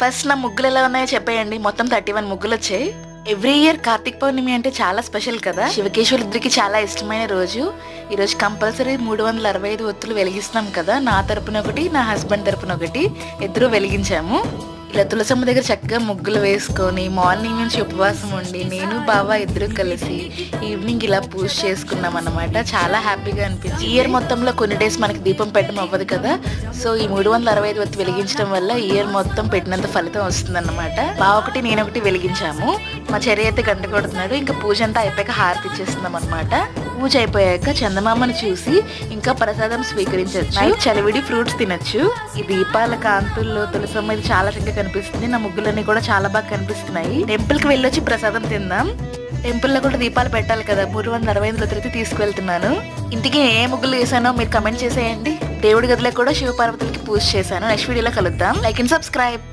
First నా ముగ్గులు ఎలా ఉన్నాయో చెప్పేయండి. మొత్తం 31 ముగ్గులు వచ్చాయి. ఎవ్రీ ఇయర్ కార్తీక పౌర్ణమి అంటే చాలా స్పెషల్ కదా. శివకేశ్వరుడికి చాలా ఇష్టమైన రోజు. ఈ రోజు కంపల్సరీ 365 ఒత్తులు వెలిగిస్తాం కదా. నా తరపున ఒకటి, నా హస్బెండ్ తరపున ఒకటి, ఇద్దరు వెలిగించాము. ఇలా తులసమ్మ దగ్గర చక్కగా ముగ్గులు వేసుకొని మార్నింగ్ నుంచి ఉపవాసం ఉండి నేను బావ ఇద్దరు కలిసి ఈవినింగ్ ఇలా పూజ చేసుకున్నాం అన్నమాట. చాలా హ్యాపీగా అనిపించింది. ఇయర్ మొత్తంలో కొన్ని డేస్ మనకి దీపం పెట్టడం అవ్వదు కదా. సో ఈ 365 ఒత్తి వెలిగించడం వల్ల ఇయర్ మొత్తం పెట్టినంత ఫలితం వస్తుంది అన్నమాట. బావ ఒకటి నేను ఒకటి వెలిగించాము. మా చెర్రి అయితే గంట కొడుతున్నాడు. ఇంకా పూజ అంతా అయిపోయాక హారతి ఇచ్చేస్తున్నాం అనమాట. పూజ అయిపోయాక చందమామను చూసి ఇంకా ప్రసాదం స్వీకరించవచ్చు. నైట్ చలివిడి ఫ్రూట్స్ తినొచ్చు. ఈ దీపాల కాంతుల్లో తులసమ్మ ఇది చాలా చక్కగా కనిపిస్తుంది. నా ముగ్గులన్నీ కూడా చాలా బాగా కనిపిస్తున్నాయి. టెంపుల్ కి వెళ్ళొచ్చి ప్రసాదం తిందాం. టెంపుల్ లో కూడా దీపాలు పెట్టాలి కదా. 365 ఒత్తులకి తీసుకువెళ్తున్నాను. ఇంటికి ఏ ముగ్గులు వేసానో మీరు కమెంట్ చేసేయండి. దేవుడి గదిలో కూడా శివ పార్వతులకి పూజ చేశాను. నెక్స్ట్ వీడియోలో కలుద్దాం. Like and subscribe.